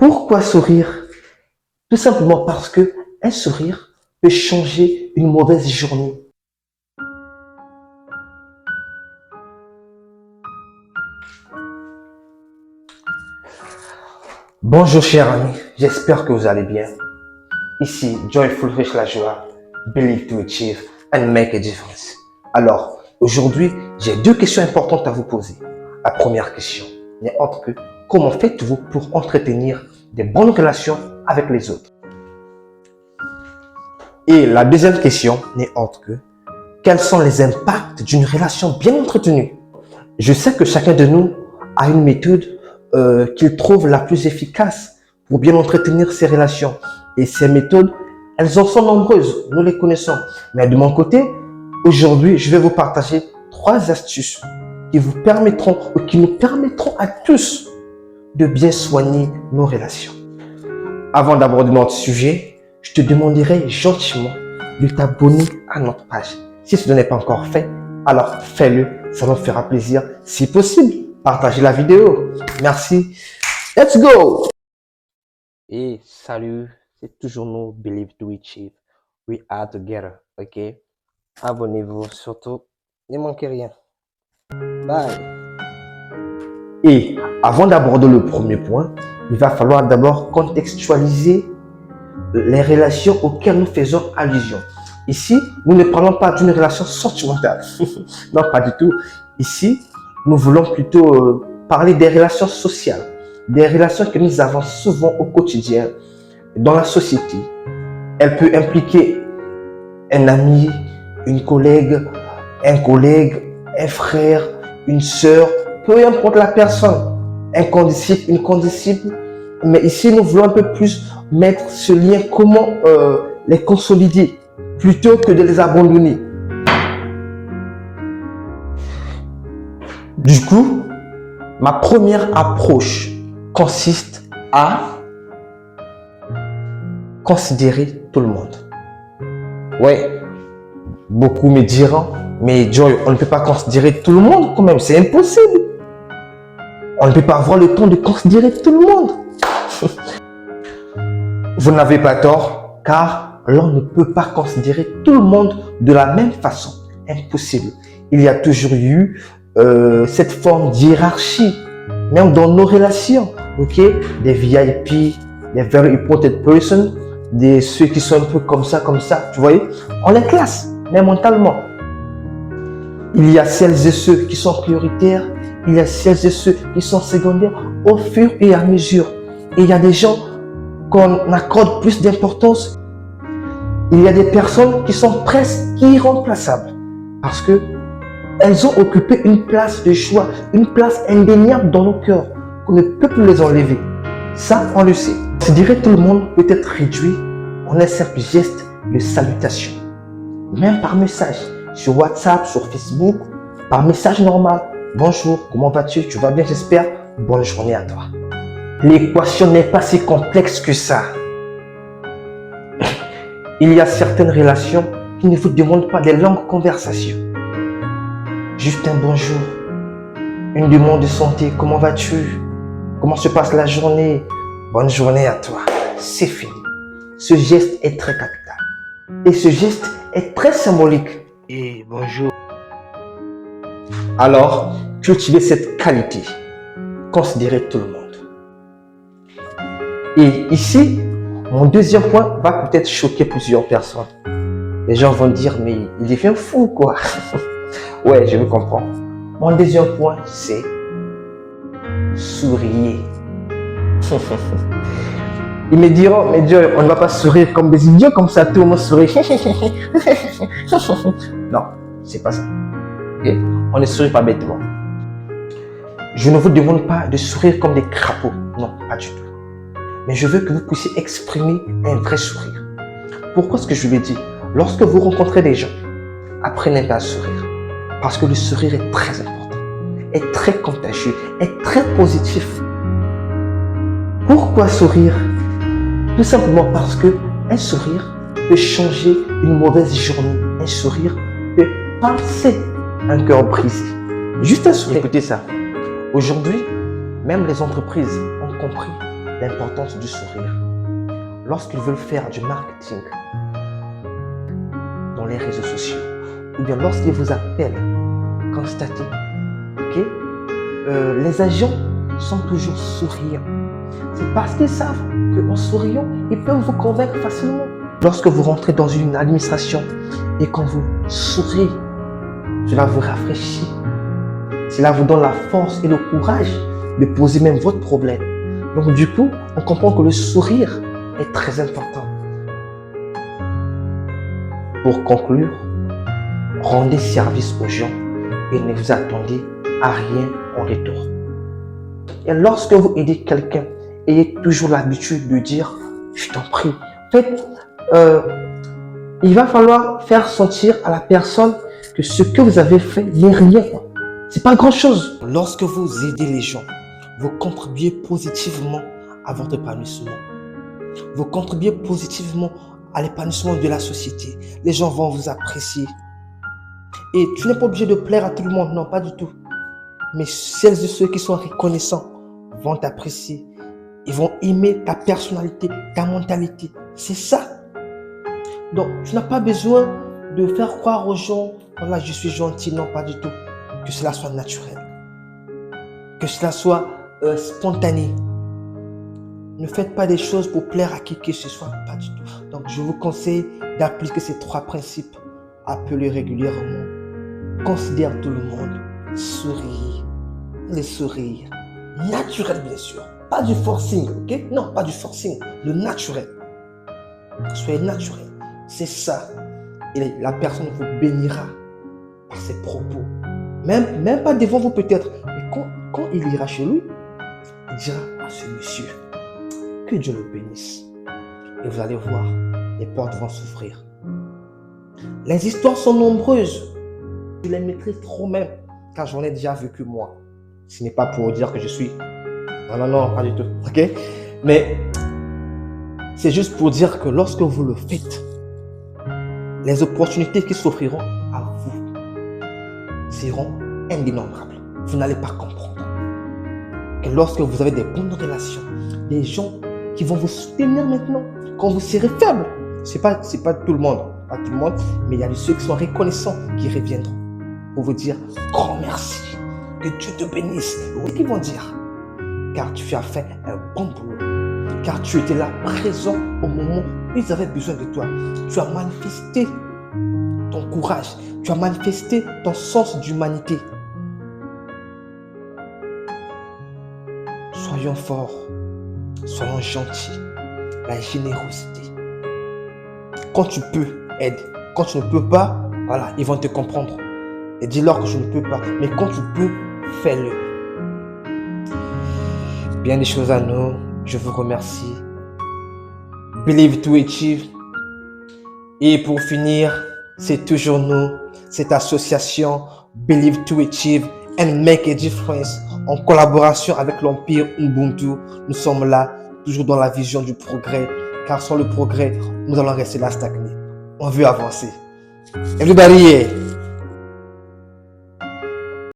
Pourquoi sourire? Tout simplement parce que un sourire peut changer une mauvaise journée. Bonjour chers amis, j'espère que vous allez bien. Ici, Joyful Riche la joie, believe to achieve and make a difference. Alors, aujourd'hui, j'ai deux questions importantes à vous poser. La première question n'est autre que comment faites-vous pour entretenir des bonnes relations avec les autres? Et la deuxième question n'est autre que quels sont les impacts d'une relation bien entretenue? Je sais que chacun de nous a une méthode qu'il trouve la plus efficace pour bien entretenir ses relations. Et ces méthodes, elles en sont nombreuses, nous les connaissons. Mais de mon côté, aujourd'hui, je vais vous partager 3 astuces qui vous permettront ou qui nous permettront à tous de bien soigner nos relations. Avant d'aborder notre sujet, je te demanderai gentiment de t'abonner à notre page. Si ce n'est pas encore fait, alors fais-le, ça nous fera plaisir. Si possible, partagez la vidéo. Merci. Let's go! Et salut, c'est toujours nous, Believe to Achieve. We are together, ok? Abonnez-vous surtout, ne manquez rien. Bye! Et avant d'aborder le premier point, il va falloir d'abord contextualiser les relations auxquelles nous faisons allusion. Ici, nous ne parlons pas d'une relation sentimentale. Non, pas du tout. Ici, nous voulons plutôt parler des relations sociales, des relations que nous avons souvent au quotidien dans la société. Elle peut impliquer un ami, une collègue, un frère, une sœur, peu importe la personne, un condisciple, une condisciple. Mais ici, nous voulons un peu plus mettre ce lien, comment les consolider plutôt que de les abandonner. Du coup, ma première approche consiste à considérer tout le monde. Ouais, beaucoup me diront, mais Joy, on ne peut pas considérer tout le monde quand même, c'est impossible. On ne peut pas avoir le temps de considérer tout le monde. Vous n'avez pas tort, car l'on ne peut pas considérer tout le monde de la même façon. Impossible. Il y a toujours eu cette forme d'hiérarchie, même dans nos relations, ok? Des VIP, des very important persons, des ceux qui sont un peu comme ça, tu voyez? On les classe, mais mentalement. Il y a celles et ceux qui sont prioritaires, il y a celles et ceux qui sont secondaires au fur et à mesure. Et il y a des gens qu'on accorde plus d'importance. Il y a des personnes qui sont presque irremplaçables parce que elles ont occupé une place de choix, une place indéniable dans nos cœurs qu'on ne peut plus les enlever. Ça, on le sait. Considérer tout le monde peut être réduit en un simple geste de salutation. Même par message, sur WhatsApp, sur Facebook, par message normal. Bonjour, comment vas-tu? Tu vas bien, j'espère? Bonne journée à toi. L'équation n'est pas si complexe que ça. Il y a certaines relations qui ne vous demandent pas des longues conversations. Juste un bonjour, une demande de santé, comment vas-tu? Comment se passe la journée? Bonne journée à toi. C'est fini. Ce geste est très capital. Et ce geste est très symbolique. Et bonjour. Alors, cultivez cette qualité. Considérez tout le monde. Et ici, mon deuxième point va peut-être choquer plusieurs personnes. Les gens vont dire, mais il devient fou, quoi. Ouais, je vous comprends. Mon deuxième point, c'est souriez. Ils me diront, mais Dieu, on ne va pas sourire comme des idiots, comme ça, tout le monde sourit. Non, c'est pas ça. Okay? On ne sourit pas bêtement. Je ne vous demande pas de sourire comme des crapauds. Non, pas du tout. Mais je veux que vous puissiez exprimer un vrai sourire. Pourquoi est-ce que je le dis? Lorsque vous rencontrez des gens, apprenez à sourire. Parce que le sourire est très important, est très contagieux, est très positif. Pourquoi sourire? Tout simplement parce que un sourire peut changer une mauvaise journée. Un sourire peut pincer un cœur brisé. Juste un sourire. Écoutez ça. Aujourd'hui, même les entreprises ont compris. l'importance du sourire. Lorsqu'ils veulent faire du marketing dans les réseaux sociaux, ou bien lorsqu'ils vous appellent, constatez, ok, les agents sont toujours souriants. C'est parce qu'ils savent qu'en souriant, ils peuvent vous convaincre facilement. Lorsque vous rentrez dans une administration et qu'on vous sourit, cela vous rafraîchit. Cela vous donne la force et le courage de poser même votre problème. Donc du coup, on comprend que le sourire est très important. Pour conclure, rendez service aux gens et ne vous attendez à rien en retour. Et lorsque vous aidez quelqu'un, ayez toujours l'habitude de dire « je t'en prie ». En fait, il va falloir faire sentir à la personne que ce que vous avez fait n'est rien. C'est pas grand-chose. Lorsque vous aidez les gens, vous contribuez positivement à votre épanouissement. Vous contribuez positivement à l'épanouissement de la société. Les gens vont vous apprécier. Et tu n'es pas obligé de plaire à tout le monde, non, pas du tout. Mais celles et ceux qui sont reconnaissants vont t'apprécier. Ils vont aimer ta personnalité, ta mentalité. C'est ça. Donc, tu n'as pas besoin de faire croire aux gens, voilà, je suis gentil, non, pas du tout. Que cela soit naturel. Que cela soit spontané. Ne faites pas des choses pour plaire à qui que ce soit, pas du tout. Donc, je vous conseille d'appliquer ces 3 principes. Appelez régulièrement. Considère tout le monde. Sourire. Les sourires. Naturel, bien sûr. Pas du forcing, ok? Non, pas du forcing. Le naturel. Soyez naturel. C'est ça. Et la personne vous bénira par ses propos. Même pas devant vous peut-être. Mais quand il ira chez lui, il dira à ce monsieur, que Dieu le bénisse. Et vous allez voir, les portes vont s'ouvrir. Les histoires sont nombreuses. Je les maîtrise trop même, car j'en ai déjà vécu moi. Ce n'est pas pour dire que je suis... Non, pas du tout. Ok? Mais c'est juste pour dire que lorsque vous le faites, les opportunités qui s'offriront à vous seront indénombrables. Vous n'allez pas comprendre que lorsque vous avez des bonnes relations, des gens qui vont vous soutenir maintenant, quand vous serez faible, c'est pas tout le monde, pas tout le monde, mais il y a ceux qui sont reconnaissants qui reviendront pour vous dire grand merci, que Dieu te bénisse. Oui, ils vont dire, car tu as fait un bon boulot, car tu étais là présent au moment où ils avaient besoin de toi. Tu as manifesté ton courage, tu as manifesté ton sens d'humanité. Soyons forts, soyons gentils, la générosité. Quand tu peux, aide. Quand tu ne peux pas, voilà, ils vont te comprendre. Et dis-leur que je ne peux pas. Mais quand tu peux, fais-le. Bien des choses à nous. Je vous remercie. Believe to achieve. Et pour finir, c'est toujours nous, cette association Believe to achieve and make a difference, en collaboration avec l'Empire Ubuntu. Nous sommes là, toujours dans la vision du progrès, car sans le progrès, nous allons rester là stagnés. On veut avancer. Everybody, yeah.